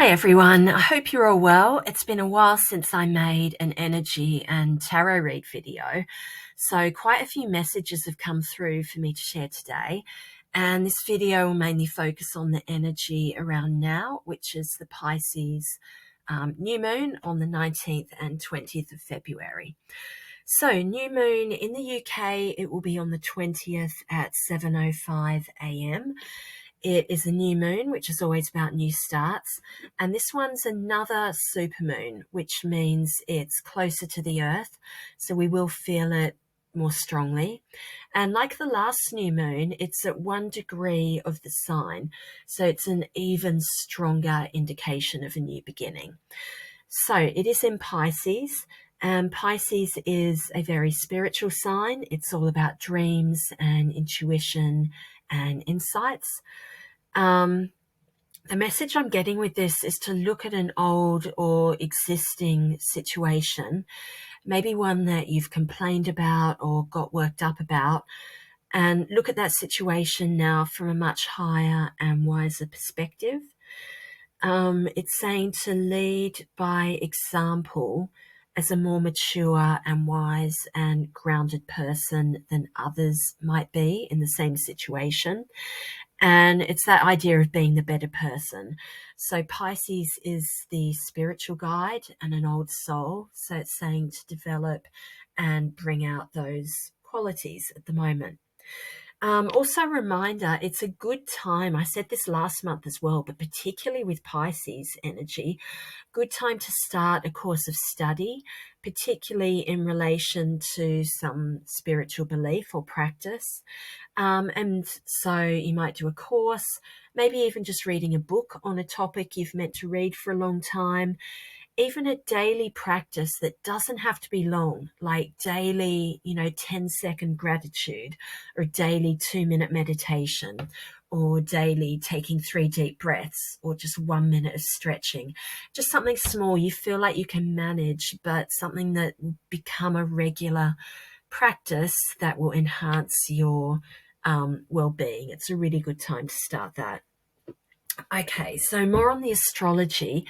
Hi everyone, I hope you're all well. It's been a while since I made an energy and tarot read video, so quite a few messages have come through for me to share today, and this video will mainly focus on the energy around now, which is the Pisces new moon on the 19th and 20th of February. So new moon in the UK, it will be on the 20th at 7:05 a.m. It is a new moon, which is always about new starts. And this one's another supermoon, which means it's closer to the earth. So we will feel it more strongly. And like the last new moon, it's at 1 degree of the sign. So it's an even stronger indication of a new beginning. So it is in Pisces. And Pisces is a very spiritual sign. It's all about dreams and intuition and insights. The message I'm getting with this is to look at an old or existing situation, maybe one that you've complained about or got worked up about, and look at that situation now from a much higher and wiser perspective. It's saying to lead by example as a more mature and wise and grounded person than others might be in the same situation. And it's that idea of being the better person. So Pisces is the spiritual guide and an old soul. So it's saying to develop and bring out those qualities at the moment. Also a reminder, it's a good time. I said this last month as well, but particularly with Pisces energy, good time to start a course of study, particularly in relation to some spiritual belief or practice. And so you might do a course, maybe even just reading a book on a topic you've meant to read for a long time. Even a daily practice that doesn't have to be long, like daily, 10-second gratitude or daily 2-minute meditation or daily taking 3 deep breaths or just 1 minute of stretching. Just something small you feel like you can manage, but something that will become a regular practice that will enhance your well-being. It's a really good time to start that. Okay, so more on the astrology.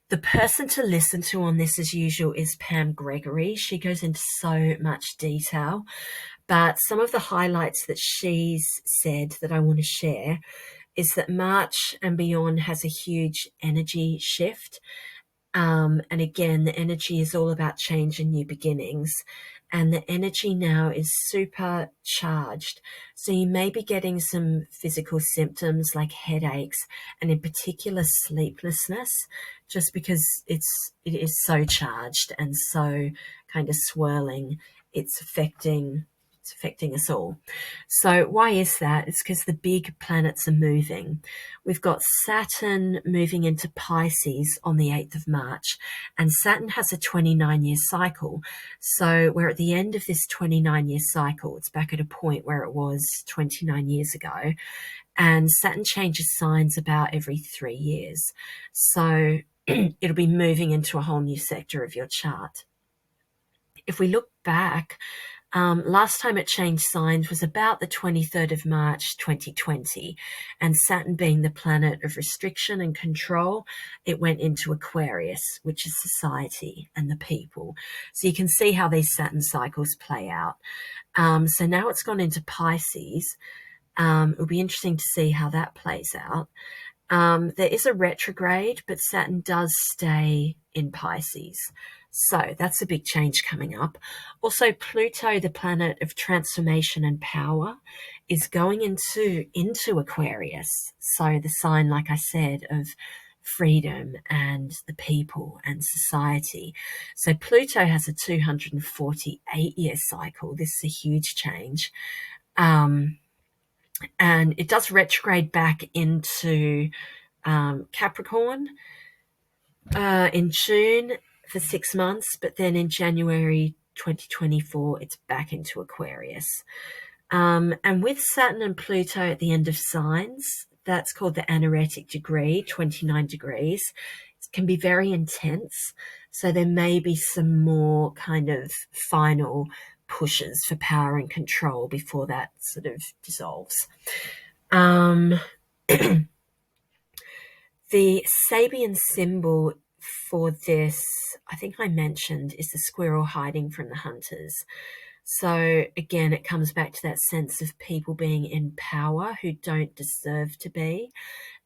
The person to listen to on this, as usual, is Pam Gregory. She goes into so much detail, but some of the highlights that she's said that I want to share is that March and beyond has a huge energy shift. And again, the energy is all about change and new beginnings. And the energy now is super charged. So you may be getting some physical symptoms like headaches and in particular sleeplessness, just because it is so charged and so kind of swirling. It's affecting us all. So why is that? It's because the big planets are moving. We've got Saturn moving into Pisces on the 8th of March, and Saturn has a 29-year cycle. So we're at the end of this 29-year cycle. It's back at a point where it was 29 years ago. And Saturn changes signs about every 3 years. So it'll be moving into a whole new sector of your chart. If we look back, last time it changed signs was about the 23rd of March 2020, and Saturn being the planet of restriction and control, it went into Aquarius, which is society and the people. So you can see how these Saturn cycles play out. So now it's gone into Pisces. It'll be interesting to see how that plays out. There is a retrograde, but Saturn does stay in Pisces. So that's a big change coming up. Also, Pluto, the planet of transformation and power, is going into Aquarius. So the sign, like I said, of freedom and the people and society. So Pluto has a 248-year cycle. This is a huge change. And it does retrograde back into Capricorn in June for 6 months, but then in January 2024, it's back into Aquarius. And with Saturn and Pluto at the end of signs, that's called the anaretic degree, 29 degrees. It can be very intense. So there may be some more kind of final pushes for power and control before that sort of dissolves. The Sabian symbol for this, I think I mentioned, is the squirrel hiding from the hunters. So again, it comes back to that sense of people being in power who don't deserve to be,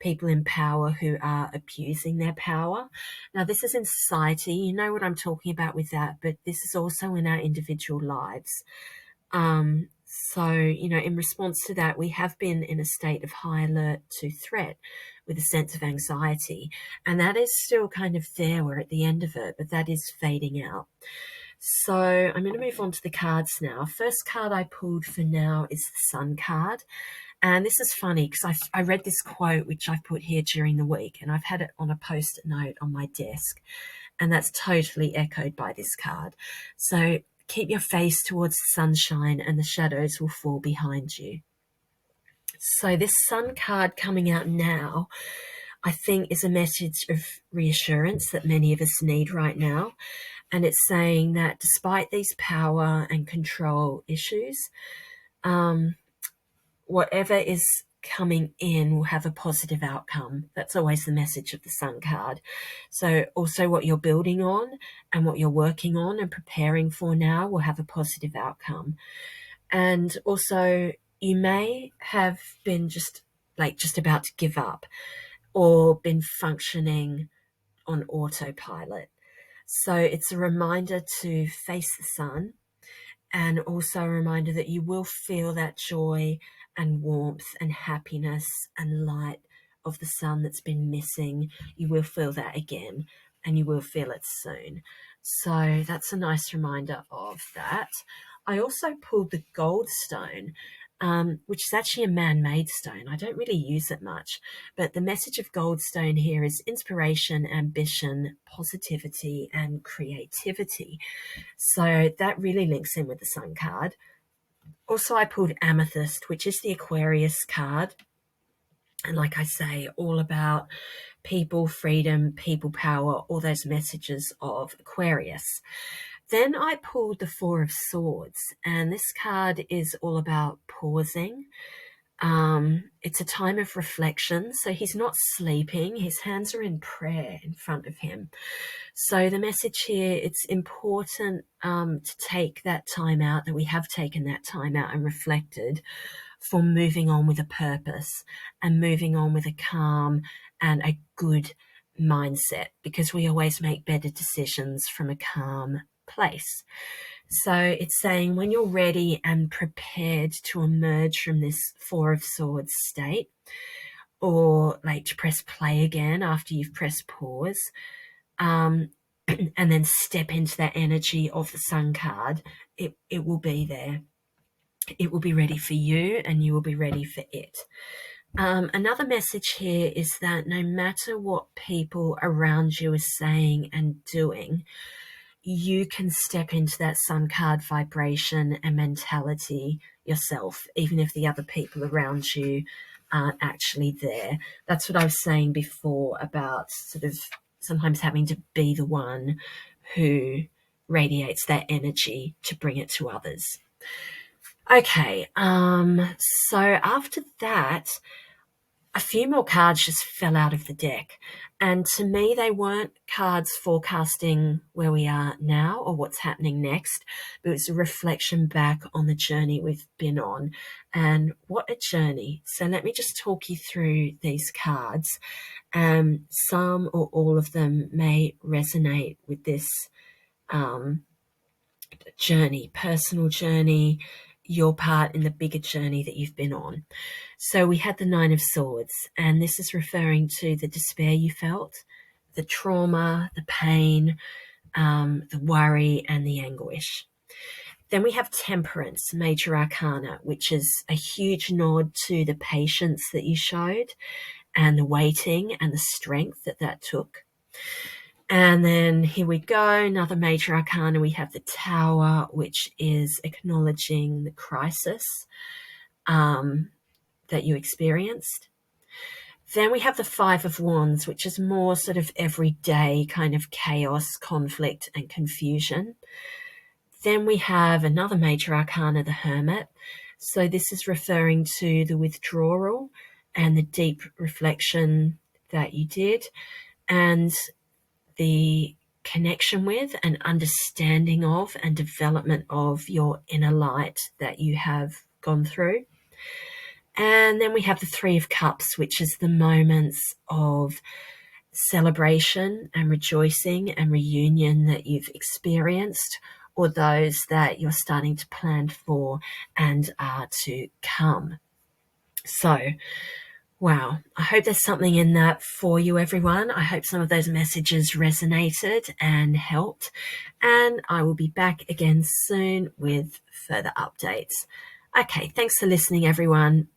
people in power who are abusing their power. Now, this is in society, you know what I'm talking about with that, but this is also in our individual lives. So, in response to that, we have been in a state of high alert to threat with a sense of anxiety. And that is still kind of there. We're at the end of it, but that is fading out. So I'm going to move on to the cards now. First card I pulled for now is the Sun card. And this is funny because I read this quote, which I've put here during the week, and I've had it on a post-it note on my desk. And that's totally echoed by this card. So keep your face towards the sunshine and the shadows will fall behind you. So this Sun card coming out now, I think, is a message of reassurance that many of us need right now. And it's saying that despite these power and control issues, whatever is coming in will have a positive outcome. That's always the message of the Sun card. So also what you're building on and what you're working on and preparing for now will have a positive outcome. And also you may have been just about to give up or been functioning on autopilot. So it's a reminder to face the sun, and also a reminder that you will feel that joy and warmth and happiness and light of the sun that's been missing. You will feel that again, and you will feel it soon. So that's a nice reminder of that. I also pulled the gold stone, which is actually a man-made stone. I don't really use it much, but the message of goldstone here is inspiration, ambition, positivity, and creativity. So that really links in with the Sun card. Also, I pulled amethyst, which is the Aquarius card. And like I say, all about people, freedom, people power, all those messages of Aquarius. Then I pulled the Four of Swords, and this card is all about pausing. It's a time of reflection. So he's not sleeping. His hands are in prayer in front of him. So the message here, it's important to take that time out, that we have taken that time out and reflected for moving on with a purpose and moving on with a calm and a good mindset, because we always make better decisions from a calm place. So it's saying when you're ready and prepared to emerge from this Four of Swords state, or like to press play again after you've pressed pause, and then step into that energy of the Sun card, it will be there. It will be ready for you and you will be ready for it. Another message here is that no matter what people around you are saying and doing, you can step into that Sun card vibration and mentality yourself, even if the other people around you aren't actually there. That's what I was saying before about sort of sometimes having to be the one who radiates that energy to bring it to others. Okay, so after that, a few more cards just fell out of the deck. And to me, they weren't cards forecasting where we are now or what's happening next, but it was a reflection back on the journey we've been on. And what a journey. So let me just talk you through these cards. Some or all of them may resonate with this journey, personal journey, your part in the bigger journey that you've been on. So we had the Nine of Swords, and this is referring to the despair you felt, the trauma, the pain, the worry, and the anguish. Then we have Temperance, Major Arcana, which is a huge nod to the patience that you showed and the waiting and the strength that took. And then here we go, another Major Arcana. We have the Tower, which is acknowledging the crisis that you experienced. Then we have the Five of Wands, which is more sort of everyday kind of chaos, conflict, and confusion. Then we have another Major Arcana, the Hermit. So this is referring to the withdrawal and the deep reflection that you did, and the connection with and understanding of and development of your inner light that you have gone through. And then we have the Three of Cups, which is the moments of celebration and rejoicing and reunion that you've experienced, or those that you're starting to plan for and are to come. So, wow, I hope there's something in that for you, everyone. I hope some of those messages resonated and helped. And I will be back again soon with further updates. Okay, thanks for listening, everyone.